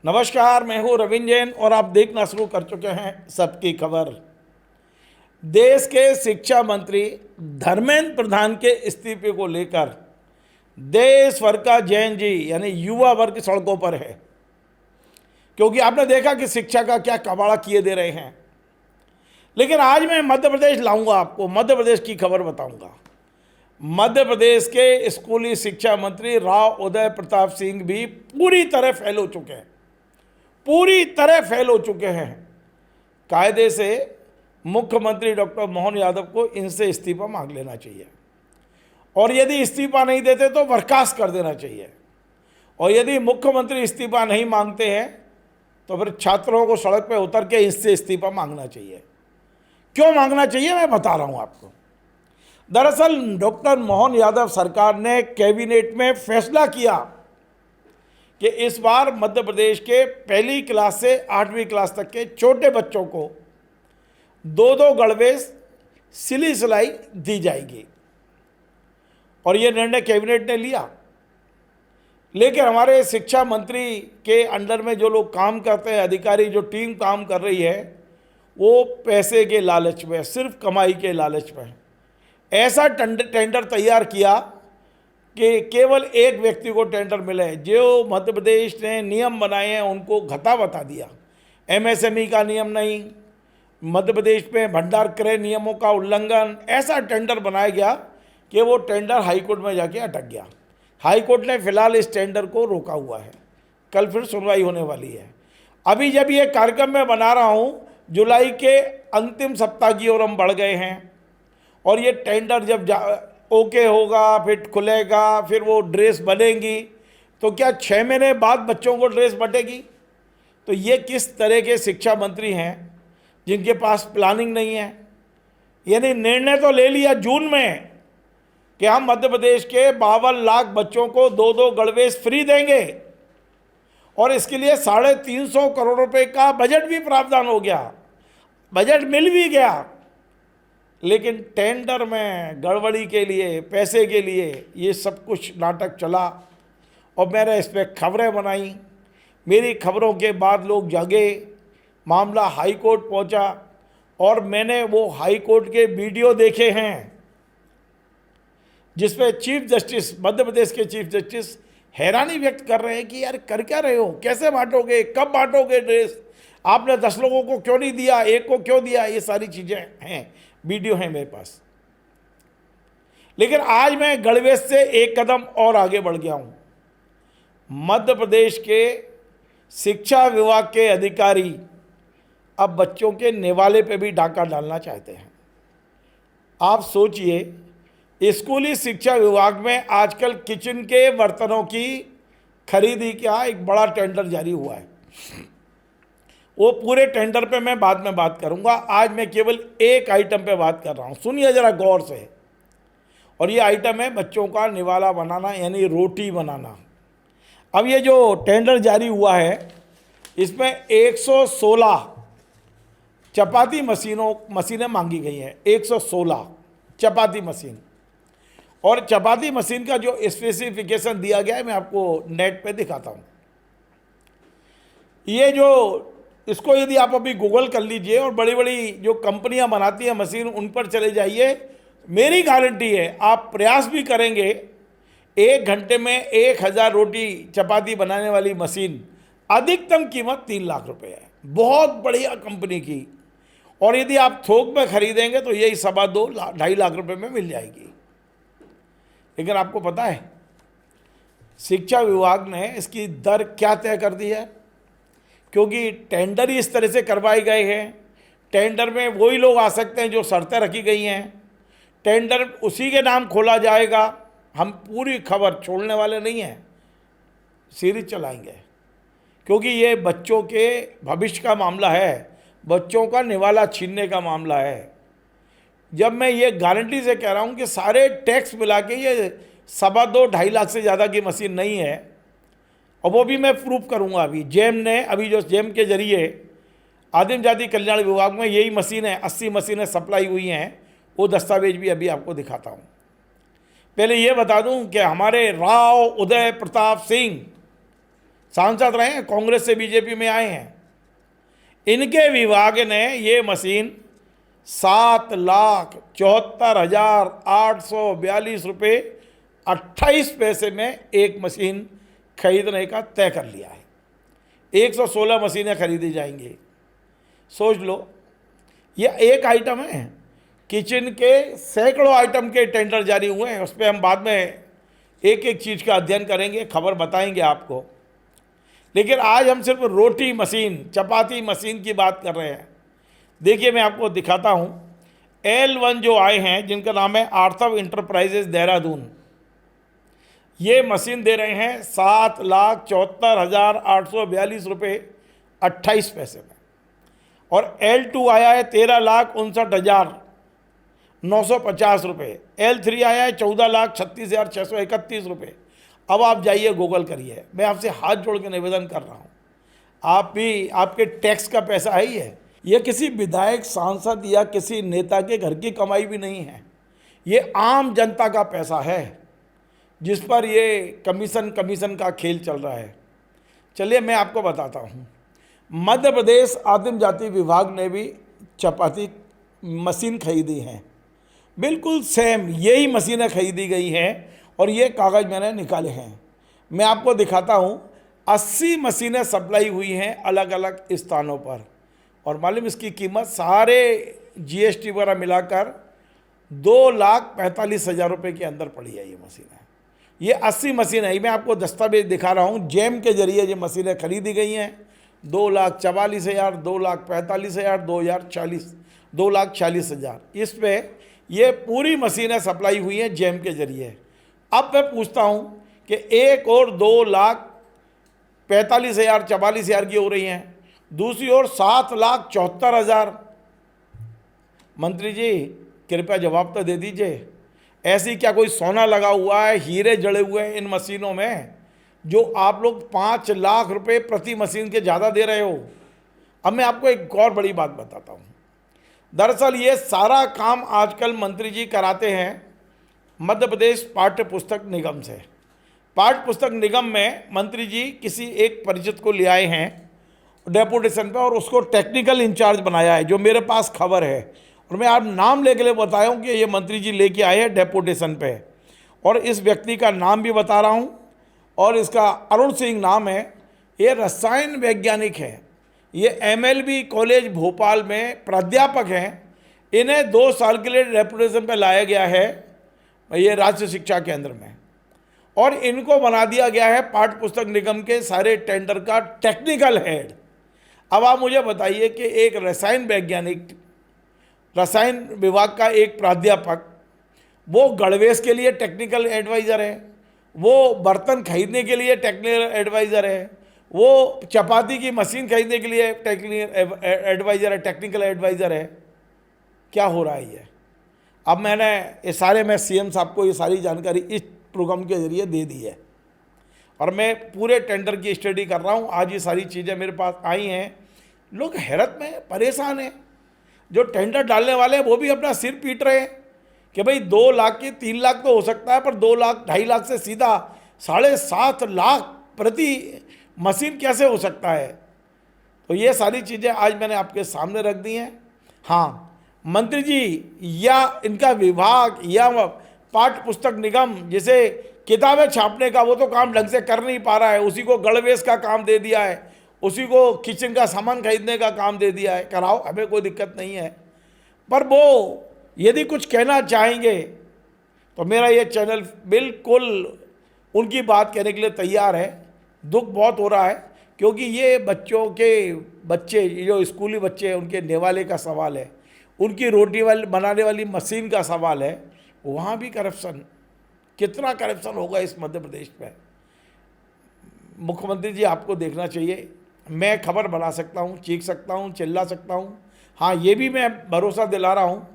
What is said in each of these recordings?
नमस्कार, मैं हूं रविंद्र जैन और आप देखना शुरू कर चुके हैं सबकी खबर। देश के शिक्षा मंत्री धर्मेंद्र प्रधान के इस्तीफे को लेकर देश भर का जैन जी यानी युवा वर्ग सड़कों पर है, क्योंकि आपने देखा कि शिक्षा का क्या कबाड़ा किए दे रहे हैं। लेकिन आज मैं मध्य प्रदेश लाऊंगा, आपको मध्य प्रदेश की खबर बताऊंगा। मध्य प्रदेश के स्कूली शिक्षा मंत्री राव उदय प्रताप सिंह भी पूरी तरह फेल हो चुके हैं, पूरी तरह फेल हो चुके हैं। कायदे से मुख्यमंत्री डॉक्टर मोहन यादव को इनसे इस्तीफा मांग लेना चाहिए, और यदि इस्तीफा नहीं देते तो बर्खास्त कर देना चाहिए। और यदि मुख्यमंत्री इस्तीफा नहीं मांगते हैं तो फिर छात्रों को सड़क पर उतर के इससे इस्तीफा मांगना चाहिए। क्यों मांगना चाहिए मैं बता रहा हूं आपको। दरअसल डॉक्टर मोहन यादव सरकार ने कैबिनेट में फैसला किया कि इस बार मध्य प्रदेश के पहली क्लास से 8वीं क्लास तक के छोटे बच्चों को 2-2 गणवेश सिली सिलाई दी जाएगी, और ये निर्णय कैबिनेट ने लिया। लेकिन हमारे शिक्षा मंत्री के अंडर में जो लोग काम करते हैं, अधिकारी, जो टीम काम कर रही है, वो पैसे के लालच में, सिर्फ कमाई के लालच में ऐसा टेंडर तैयार किया कि केवल एक व्यक्ति को टेंडर मिले। जो मध्य प्रदेश ने नियम बनाए हैं उनको घटा बता दिया। एमएसएमई का नियम नहीं, मध्य प्रदेश में भंडार क्रय नियमों का उल्लंघन, ऐसा टेंडर बनाया गया कि वो टेंडर हाईकोर्ट में जाके अटक गया। हाईकोर्ट ने फिलहाल इस टेंडर को रोका हुआ है, कल फिर सुनवाई होने वाली है। अभी जब ये कार्यक्रम मैं बना रहा हूँ, जुलाई के अंतिम सप्ताह की ओर हम बढ़ गए हैं, और ये टेंडर जब ओके होगा, फिर खुलेगा, फिर वो ड्रेस बनेगी, तो क्या 6 महीने बाद बच्चों को ड्रेस बटेगी? तो ये किस तरह के शिक्षा मंत्री हैं जिनके पास प्लानिंग नहीं है। यानी निर्णय तो ले लिया जून में कि हम मध्य प्रदेश के 52 लाख बच्चों को 2-2 गणवेश फ्री देंगे, और इसके लिए 350 करोड़ रुपए का बजट भी प्रावधान हो गया, बजट मिल भी गया। लेकिन टेंडर में गड़बड़ी के लिए, पैसे के लिए ये सब कुछ नाटक चला, और मैंने इस पर खबरें बनाई। मेरी खबरों के बाद लोग जागे, मामला हाई कोर्ट पहुंचा, और मैंने वो हाई कोर्ट के वीडियो देखे हैं जिसमें चीफ जस्टिस, मध्य प्रदेश के चीफ जस्टिस हैरानी व्यक्त कर रहे हैं कि यार कर क्या रहे हो, कैसे बांटोगे, कब बांटोगे ड्रेस, आपने 10 लोगों को क्यों नहीं दिया, एक को क्यों दिया। ये सारी चीज़ें हैं, वीडियो है मेरे पास। लेकिन आज मैं गणवेश से एक कदम और आगे बढ़ गया हूं। मध्य प्रदेश के शिक्षा विभाग के अधिकारी अब बच्चों के नेवाले पे भी डाका डालना चाहते हैं। आप सोचिए, स्कूली शिक्षा विभाग में आजकल किचन के बर्तनों की खरीदी का एक बड़ा टेंडर जारी हुआ है। वो पूरे टेंडर पे मैं बाद में बात करूंगा, आज मैं केवल एक आइटम पे बात कर रहा हूं। सुनिए ज़रा गौर से, और ये आइटम है बच्चों का निवाला बनाना, यानी रोटी बनाना। अब ये जो टेंडर जारी हुआ है, इसमें 116 चपाती मशीनें मांगी गई हैं, 116 चपाती मशीन। और चपाती मशीन का जो स्पेसिफिकेशन दिया गया है मैं आपको नेट पे दिखाता हूँ। ये जो, इसको यदि आप अभी गूगल कर लीजिए और बड़ी बड़ी जो कंपनियां बनाती हैं मशीन, उन पर चले जाइए, मेरी गारंटी है आप प्रयास भी करेंगे, 1 घंटे में 1000 रोटी चपाती बनाने वाली मशीन, अधिकतम कीमत 3 लाख रुपए है, बहुत बढ़िया कंपनी की। और यदि आप थोक में खरीदेंगे तो यही 2.5 लाख रुपए में मिल जाएगी। लेकिन आपको पता है शिक्षा विभाग ने इसकी दर क्या तय कर दी है? क्योंकि टेंडर ही इस तरह से करवाए गए हैं, टेंडर में वही लोग आ सकते हैं जो शर्तें रखी गई हैं, टेंडर उसी के नाम खोला जाएगा। हम पूरी खबर छोड़ने वाले नहीं हैं, सीरीज चलाएंगे, क्योंकि ये बच्चों के भविष्य का मामला है, बच्चों का निवाला छीनने का मामला है। जब मैं ये गारंटी से कह रहा हूँ कि सारे टैक्स मिला के ये 2.5 लाख से ज़्यादा की मशीन नहीं है, और वो भी मैं प्रूफ करूंगा। अभी जेम ने, अभी जो जेम के जरिए आदिम जाति कल्याण विभाग में यही मशीनें, 80 मशीनें सप्लाई हुई हैं, वो दस्तावेज भी अभी आपको दिखाता हूं। पहले ये बता दूं कि हमारे राव उदय प्रताप सिंह सांसद रहे हैं, कांग्रेस से बीजेपी में आए हैं। इनके विभाग ने ये मशीन 7,74,842 रुपये 28 पैसे में एक मशीन खरीदने का तय कर लिया है। 116 मशीनें खरीदी जाएंगी। सोच लो, ये एक आइटम है, किचन के सैकड़ों आइटम के टेंडर जारी हुए हैं। उस पर हम बाद में एक एक चीज़ का अध्ययन करेंगे, खबर बताएंगे आपको। लेकिन आज हम सिर्फ रोटी मशीन, चपाती मशीन की बात कर रहे हैं। देखिए, मैं आपको दिखाता हूँ। L1 जो आए हैं, जिनका नाम है आर्थव इंटरप्राइजेज देहरादून, ये मशीन दे रहे हैं 7,74,842 रुपये 28 पैसे में। और L2 आया है 13,59,950 रुपये। L3 आया है 14,36,631 रुपये। अब आप जाइए, गूगल करिए। मैं आपसे हाथ जोड़ के निवेदन कर रहा हूँ, आप भी, आपके टैक्स का पैसा है ही है। यह किसी विधायक, सांसद या किसी नेता के घर की कमाई भी नहीं है। ये आम जनता का पैसा है, जिस पर ये कमीशन का खेल चल रहा है। चलिए मैं आपको बताता हूँ। मध्य प्रदेश आदिम जाति विभाग ने भी चपाती मशीन खरीदी है। बिल्कुल सेम यही मशीनें खरीदी गई हैं और ये कागज़ मैंने निकाले हैं। मैं आपको दिखाता हूँ। 80 मशीनें सप्लाई हुई हैं अलग अलग स्थानों पर। और मालूम इसकी कीमत सारे GST वगैरह मिलाकर 2,45,000 रुपये के अंदर पड़ी है ये मशीनें। ये 80 मशीनें ही मैं आपको दस्तावेज दिखा रहा हूँ। जेम के जरिए ये मशीनें खरीदी गई हैं। 2,44,000, 2,45,000, 2,40,000 इस पे ये पूरी मशीनें सप्लाई हुई हैं जेम के जरिए। अब मैं पूछता हूँ कि एक और 2,45,000, 44,000 की हो रही हैं, दूसरी ओर 7,74,000। मंत्री जी कृपया जवाब तो दे दीजिए। ऐसी क्या कोई सोना लगा हुआ है, हीरे जड़े हुए हैं इन मशीनों में, जो आप लोग 5 लाख रुपए प्रति मशीन के ज़्यादा दे रहे हो? अब मैं आपको एक और बड़ी बात बताता हूँ। दरअसल ये सारा काम आजकल मंत्री जी कराते हैं मध्य प्रदेश पाठ्य पुस्तक निगम से। पाठ्य पुस्तक निगम में मंत्री जी किसी एक परिचित को ले आए हैं डेपुटेशन पे, और उसको टेक्निकल इंचार्ज बनाया है, जो मेरे पास खबर है। और मैं आप नाम लेके बताया हूँ कि ये मंत्री जी लेके आए हैं डेपुटेशन पे। और इस व्यक्ति का नाम भी बता रहा हूँ, और इसका अरुण सिंह नाम है। ये रसायन वैज्ञानिक है। ये MLB कॉलेज भोपाल में प्राध्यापक हैं। इन्हें 2 साल के लिए डेपुटेशन पे लाया गया है ये राज्य शिक्षा केंद्र में, और इनको बना दिया गया है पाठ्य पुस्तक निगम के सारे टेंडर का टेक्निकल हेड। अब आप मुझे बताइए कि एक रसायन वैज्ञानिक, रसायन विभाग का एक प्राध्यापक, वो गणवेश के लिए टेक्निकल एडवाइज़र है, वो बर्तन खरीदने के लिए टेक्निकल एडवाइज़र है, वो चपाती की मशीन खरीदने के लिए टेक्निकल एडवाइज़र है, टेक्निकल एडवाइज़र है। क्या हो रहा है ये? अब मैंने ये सारे, मैं CM साहब को ये सारी जानकारी इस प्रोग्राम के जरिए दे दी है, और मैं पूरे टेंडर की स्टडी कर रहा हूँ। आज ये सारी चीज़ें मेरे पास आई हैं। लोग हैरत में परेशान हैं। जो टेंडर डालने वाले हैं वो भी अपना सिर पीट रहे हैं कि भाई 2 लाख की 3 लाख तो हो सकता है, पर 2 लाख 2.5 लाख से सीधा 7.5 लाख प्रति मशीन कैसे हो सकता है? तो ये सारी चीज़ें आज मैंने आपके सामने रख दी हैं। हाँ, मंत्री जी या इनका विभाग या पाठ्य पुस्तक निगम, जिसे किताबें छापने का वो तो काम ढंग से कर नहीं पा रहा है, उसी को गणवेश का काम दे दिया है, उसी को किचन का सामान खरीदने का काम दे दिया है। कराओ, हमें कोई दिक्कत नहीं है। पर वो यदि कुछ कहना चाहेंगे तो मेरा ये चैनल बिल्कुल उनकी बात कहने के लिए तैयार है। दुख बहुत हो रहा है, क्योंकि ये बच्चे जो स्कूली बच्चे हैं, उनके नेवाले का सवाल है, उनकी रोटी बनाने वाली मशीन का सवाल है। वहाँ भी करप्शन, कितना करप्शन होगा इस मध्य प्रदेश में। मुख्यमंत्री जी आपको देखना चाहिए। मैं खबर बना सकता हूँ, चीख सकता हूँ, चिल्ला सकता हूँ। हाँ, ये भी मैं भरोसा दिला रहा हूँ,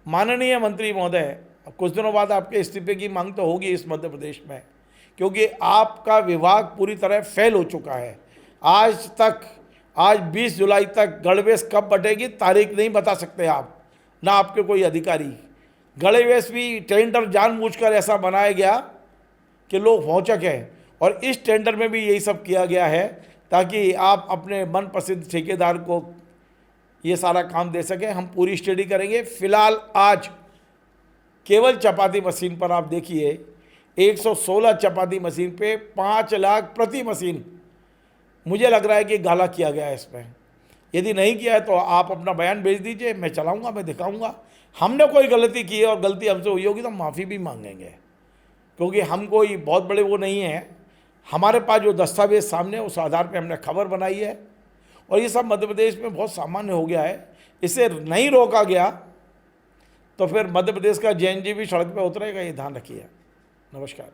माननीय मंत्री महोदय, कुछ दिनों बाद आपके इस्तीफे की मांग तो होगी इस मध्य प्रदेश में, क्योंकि आपका विभाग पूरी तरह फेल हो चुका है। आज 20 जुलाई तक गणवेश कब बटेगी तारीख नहीं बता सकते आप, ना आपके कोई अधिकारी। गणवेश भी टेंडर जानबूझकर ऐसा बनाया गया कि लोग भौचक है। और इस टेंडर में भी यही सब किया गया है ताकि आप अपने मनपसंद ठेकेदार को ये सारा काम दे सकें। हम पूरी स्टडी करेंगे। फिलहाल आज केवल चपाती मशीन पर आप देखिए 116 चपाती मशीन पे 5 लाख प्रति मशीन, मुझे लग रहा है कि गाला किया गया है इसमें। यदि नहीं किया है तो आप अपना बयान भेज दीजिए, मैं चलाऊंगा, मैं दिखाऊंगा। हमने कोई गलती की है और गलती हमसे हुई होगी तो हम माफ़ी भी मांगेंगे, क्योंकि हम कोई बहुत बड़े वो नहीं हैं। हमारे पास जो दस्तावेज सामने है उस आधार पे हमने खबर बनाई है और ये सब मध्य प्रदेश में बहुत सामान्य हो गया है। इसे नहीं रोका गया तो फिर मध्य प्रदेश का जेएनजी भी सड़क पे उतरेगा, ये ध्यान रखिए। नमस्कार।